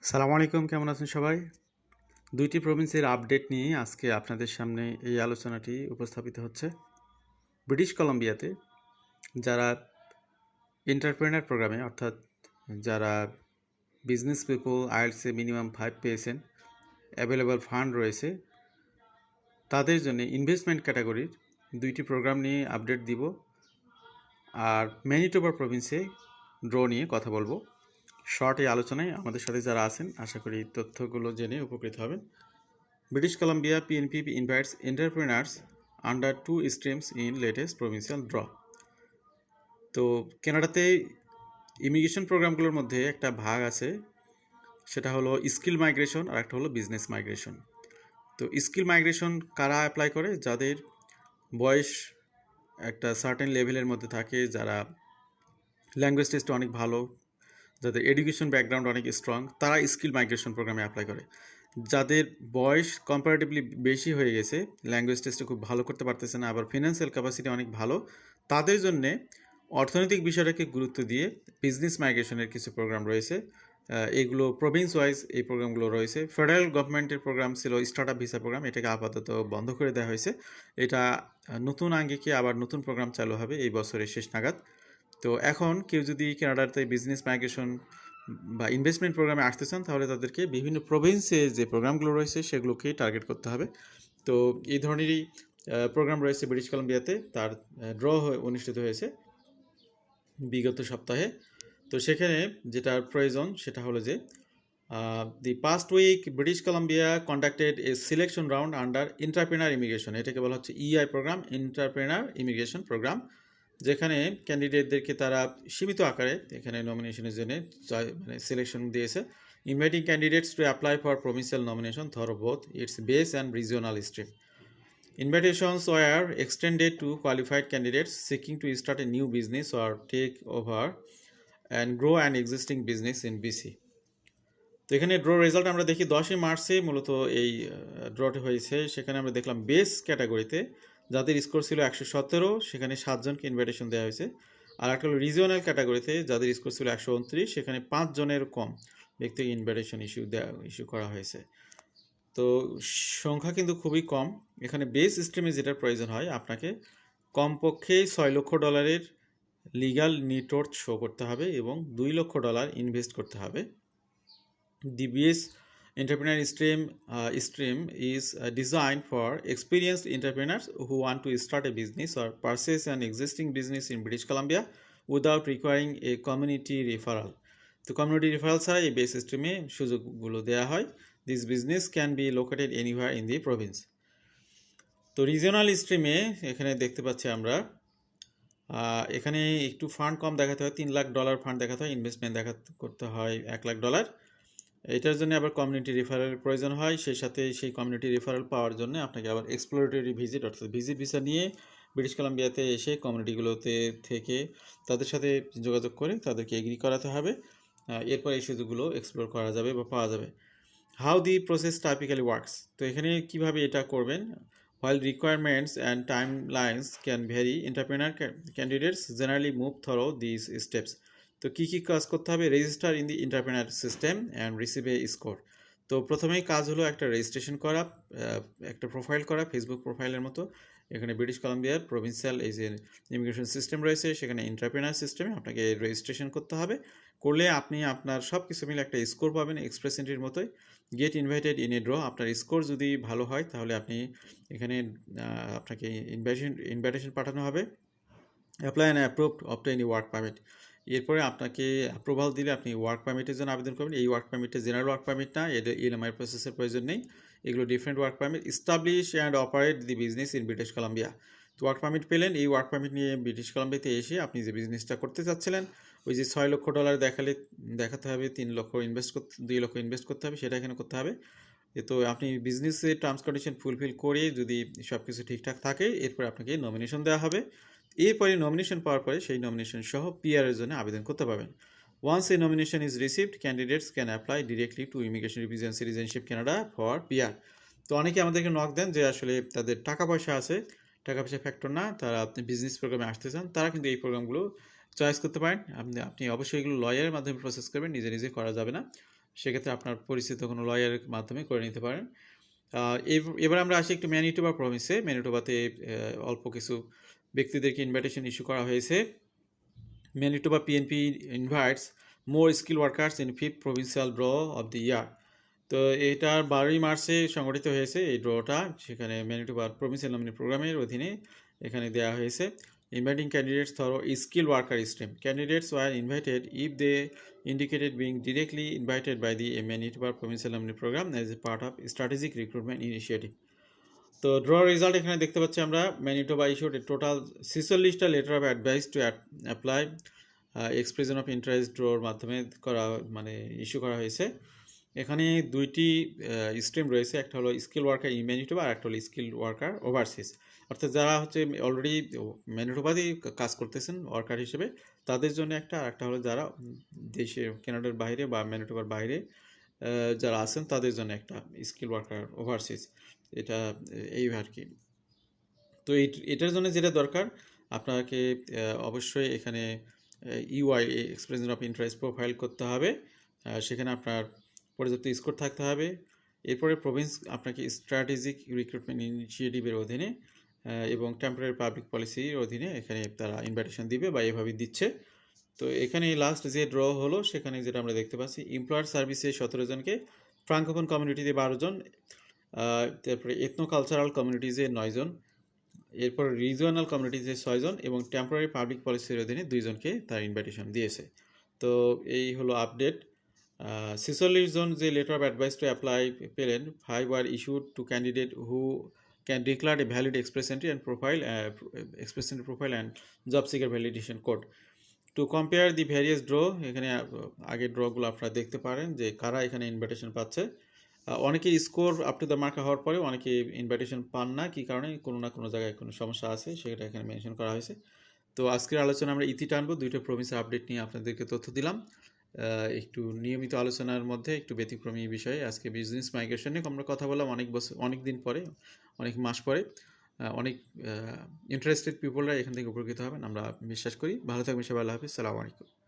সালামু আলাইকুম, কেমন আছেন সবাই? দুইটি প্রভিন্সের আপডেট নিয়ে আজকে আপনাদের সামনে এই আলোচনাটি উপস্থাপিত হচ্ছে। ব্রিটিশ কলাম্বিয়াতে যারা এন্টারপ্রেনার প্রোগ্রামে অর্থাৎ যারা বিজনেস পিপল আইএলটিএসে মিনিমাম 5 পেয়েছেন, অ্যাভেলেবল ফান্ড রয়েছে, তাদের জন্য ইনভেস্টমেন্ট ক্যাটাগরির দুইটি প্রোগ্রাম নিয়ে আপডেট দিব। আর ম্যানিটোবা প্রভিন্সে ড্র নিয়ে কথা বলবো। শর্ট এই আলোচনায় আমাদের সাথে যারা আছেন আশা করি তথ্যগুলো জেনে উপকৃত হবেন। British Columbia PNP invites entrepreneurs under 2 streams in latest provincial draw. তো কানাডাতে ইমিগ্রেশন প্রোগ্রামগুলোর মধ্যে একটা ভাগ আছে, সেটা হলো স্কিল মাইগ্রেশন আর একটা হলো বিজনেস মাইগ্রেশন। তো স্কিল মাইগ্রেশন কারা অ্যাপ্লাই করে? যাদের বয়স একটা সার্টেন লেভেলের মধ্যে থাকে, যারা ল্যাঙ্গুয়েজ টেস্টে অনেক ভালো, যাদের এডুকেশন ব্যাকগ্রাউন্ড অনেক স্ট্রং, তারা স্কিল মাইগ্রেশন প্রোগ্রামে অ্যাপ্লাই করে। যাদের বয়স কম্পারেটিভলি বেশি হয়ে গেছে, ল্যাঙ্গুয়েজ টেস্টে খুব ভালো করতে পারতেছে না, আবার ফিনান্সিয়াল ক্যাপাসিটি অনেক ভালো, তাদের জন্যে অর্থনৈতিক বিষয়টাকে গুরুত্ব দিয়ে বিজনেস মাইগ্রেশনের কিছু প্রোগ্রাম রয়েছে। এগুলো প্রভিন্স ওয়াইজ এই প্রোগ্রামগুলো রয়েছে। ফেডারেল গভর্নমেন্টের প্রোগ্রাম ছিল স্টার্টআপ ভিসা প্রোগ্রাম, এটাকে আপাতত বন্ধ করে দেওয়া হয়েছে। এটা নতুন আঙ্গিকে আবার নতুন প্রোগ্রাম চালু হবে এই বছরের শেষ নাগাদ। তো এখন কেউ যদি কানাডাতে বিজনেস মাইগ্রেশন বা ইনভেস্টমেন্ট প্রোগ্রামে আসতে চান, তাহলে তাদেরকে বিভিন্ন প্রভিন্সে যে প্রোগ্রামগুলো রয়েছে সেগুলোকেই টার্গেট করতে হবে। তো এই ধরনেরই প্রোগ্রাম রয়েছে ব্রিটিশ কলাম্বিয়াতে। তার ড্র অনুষ্ঠিত হয়েছে বিগত সপ্তাহে। তো সেখানে যেটা প্রয়োজন সেটা হলো যে the past week British Columbia conducted a selection round under entrepreneur immigration. এটাকে বলা হচ্ছে EI program, entrepreneur immigration program, যেখানে ক্যান্ডিডেটদেরকে তারা সীমিত আকারে এখানে নমিনেশনের জন্য মানে সিলেকশন দিয়েছে। Inviting candidates to apply for provincial nomination through both its base and regional stream. Invitations were extended to qualified candidates seeking to start a new business or take over and grow an existing business in BC. তো এখানে draw result আমরা দেখি 10ই মার্চে মূলত এই ড্রটি হয়েছে। সেখানে আমরা দেখলাম বেস ক্যাটাগরিতে যাদের স্কোর ছিল 117, সেখানে 7 জনকে ইনভাইটেশন দেওয়া হয়েছে। আর একটা হলো রিজিওনাল ক্যাটাগরিতে যাদের স্কোর ছিল 129, সেখানে 5 জনের কম ব্যক্তিকে ইনভাইটেশন ইস্যু করা হয়েছে। তো সংখ্যা কিন্তু খুবই কম। এখানে বেস স্ট্রিমে যেটার প্রয়োজন হয়, আপনাকে কমপক্ষে $6 লক্ষ লিগাল নেট ওয়ার্থ শো করতে হবে এবং $2 লক্ষ ইনভেস্ট করতে হবে। The BS entrepreneur stream is designed for experienced entrepreneurs who want to start a business or purchase an existing business in British Columbia without requiring a community referral. তো community referral ছাড়া এই base স্ট্রিমে সুযোগগুলো দেওয়া হয়। This business can be located anywhere in the province. তো regional স্ট্রিমে এখানে দেখতে পাচ্ছি আমরা, এখানে একটু ফান্ড কম দেখাতে হয়, $3 লাখ ফান্ড দেখাতে হয়, ইনভেস্টমেন্ট করতে হয় $1 লাখ। এটার জন্য আবার কমিউনিটি রেফারেল প্রয়োজন হয়। সেই সাথে সেই কমিউনিটি রেফারেল পাওয়ার জন্য আপনাকে আবার এক্সপ্লোরেটরি ভিজিট অর্থাৎ ভিজিট ভিসা নিয়ে ব্রিটিশ কলাম্বিয়াতে এসে কমিউনিটিগুলোতে থেকে তাদের সাথে যোগাযোগ করে তাদেরকে এগ্রি করাতে হবে। এরপর এই সুযোগগুলো এক্সপ্লোর করা যাবে বা পাওয়া যাবে। How the process typically works, তো এখানে কীভাবে এটা করবেন। While requirements and timelines can vary, entrepreneur candidates generally move through these steps. তো কী কী কাজ করতে হবে? Register in the entrepreneur system and receive a score. তো প্রথমেই কাজ হলো একটা রেজিস্ট্রেশন করা, একটা প্রোফাইল করা, ফেসবুক প্রোফাইলের মতো। এখানে ব্রিটিশ কলাম্বিয়ার প্রভিন্সিয়াল এই যে ইমিগ্রেশন সিস্টেম রয়েছে, সেখানে এন্টারপ্রেনার সিস্টেমে আপনাকে রেজিস্ট্রেশন করতে হবে। করলে আপনি আপনার সব কিছু মিলে একটা স্কোর পাবেন এক্সপ্রেস এন্ট্রির মতোই। Get invited in a draw, আপনার স্কোর যদি ভালো হয় তাহলে আপনি এখানে আপনাকে ইনভাইটেশন পাঠানো হবে। Apply and approved obtain work permit, এরপরে আপনাকে অ্যাপ্রুভাল দিলে আপনি ওয়ার্ক পারমিটের জন্য আবেদন করবেন। এই ওয়ার্ক পারমিটটা জেনারেল ওয়ার্ক পারমিট না, এটা ইএলএমআই প্রসেসের প্রয়োজন নেই, এগুলো different work permit. Establish and operate the business in British Columbia, তো ওয়ার্ক পারমিট পেলেন। এই ওয়ার্ক পারমিট নিয়ে ব্রিটিশ কলাম্বিয়াতে এসে আপনি যে বিজনেসটা করতে চাচ্ছিলেন, ওই যে $6 লক্ষ দেখাতে হবে, $2 লক্ষ ইনভেস্ট করতে হবে, সেটা এখানে করতে হবে। তো আপনি বিজনেসের টার্মস কন্ডিশন ফুলফিল করে যদি সব কিছু ঠিকঠাক থাকে, এরপর আপনাকে নমিনেশন দেওয়া হবে। এরপরে নমিনেশন পাওয়ার পরে সেই নমিনেশন সহ পিআরের জন্য আবেদন করতে পারবেন। Once a nomination is received, candidates can apply directly to immigration revision citizenship Canada for PR. তো অনেকে আমাদেরকে নক দেন যে আসলে তাদের টাকা পয়সা আছে, টাকা পয়সা ফ্যাক্টর না, তারা আপনি বিজনেস প্রোগ্রামে আসতে চান, তারা কিন্তু এই প্রোগ্রামগুলো চয়েস করতে পারেন। আপনি অবশ্যই এগুলো লয়ারের মাধ্যমে প্রসেস করবেন, নিজে নিজে করা যাবে না। সেক্ষেত্রে আপনার পরিচিত কোনো লয়ারের মাধ্যমে করে নিতে পারেন। এবার আমরা আসি একটু ম্যানিটোবা প্রভিন্সে। ম্যানিটোবাতে অল্প কিছু ব্যক্তিদেরকে ইনভাইটেশন ইস্যু করা হয়েছে। Manitoba PNP invites more skill workers in 5th provincial draw of the year. তো এটা 12ই মার্চে সংগঠিত হয়েছে এই ড্রটা, সেখানে ম্যানিটোবা প্রভিন্সিয়াল নমিনি প্রোগ্রামের অধীনে এখানে দেওয়া হয়েছে। Inviting candidates through skill worker stream. Candidates were invited if they indicated being directly invited by the Manitoba Provincial Nominee Program as a part of strategic recruitment initiative. তো draw result এখানে দেখতে পাচ্ছি আমরা। ম্যানিটোবা ইস্যুড টোটাল 46টা letter of advice to apply expression of interest ড্রোর মাধ্যমে করা issue করা হয়েছে। এখানে দুইটি স্ট্রিম রয়েছে, একটা হলো স্কিল ওয়ার্কার ইন ম্যানিটোবা আর একটা হলো স্কিল ওয়ার্কার ওভারসিজ। অর্থাৎ যারা হচ্ছে অলরেডি ম্যানিটোবাতেই কাজ করতেছেন ওয়ার্কার হিসেবে তাদের জন্য একটা, আর একটা হলো যারা দেশে কানাডার বাইরে বা ম্যানিটোবার বাইরে যারা আছেন তাদের জন্য একটা স্কিল ওয়ার্কার ওভারসিজ। এটা এই আর কি। তো এটার জন্য যেটা দরকার আপনাকে অবশ্যই এখানে EOI expression of interest profile করতে হবে, সেখানে আপনার পর্যাপ্ত স্কোর থাকতে হবে। এরপরে প্রভিন্স আপনাকে স্ট্র্যাটেজিক রিক্রুটমেন্ট ইনিশিয়েটিভের অধীনে এবং টেম্পোরারি পাবলিক পলিসির অধীনে এখানে তারা ইনভাইটেশন দিবে বা এভাবে দিচ্ছে। তো এখানে লাস্ট যে ড্র হলো সেখানে যেটা আমরা দেখতে পাচ্ছি, এমপ্লয়ার সার্ভিসে 17 জনকে, ফ্রাঙ্কোফোন কমিউনিটিতে 12 জন, তারপরে এথনো কালচারাল কমিউনিটিজে 9 জন, এরপর রিজিওনাল কমিউনিটিজে 6 জন এবং টেম্পোরারি পাবলিক পলিসির অধীনে 2 জনকে তার ইনভাইটেশন দিয়েছে। তো এই হলো আপডেট। 46 জন যে letter of advice to apply পেলেন, 5 আর issued to candidate who can declare a valid express entry profile and job seeker validation code to compare the various draw. এখানে আগের ড্রগুলো আপনারা দেখতে পারেন যে কারা এখানে ইনভাইটেশন পাচ্ছে। অনেকে score up to the mark হওয়ার পরে অনেকে ইনভাইটেশন পান না, কী কারণে, কোনো না কোনো জায়গায় কোনো সমস্যা আছে, সেটা এখানে মেনশন করা হয়েছে। তো আজকের আলোচনা আমরা ইতি টানবো, দুইটা প্রভিন্সের আপডেট নিয়ে আপনাদেরকে তথ্য দিলাম। একটু নিয়মিত আলোচনার মধ্যে একটু ব্যতিক্রমী বিষয়ে আজকে বিজনেস মাইগ্রেশন নিয়ে আমরা কথা বললাম। অনেক দিন পরে, অনেক মাস পরে অনেক ইন্টারেস্টেড পিপলরা এখান থেকে উপকৃত হবেন আমরা বিশ্বাস করি। ভালো থাকবেন সবাই, আল্লাহ হাফিজ, সালামু আলাইকুম।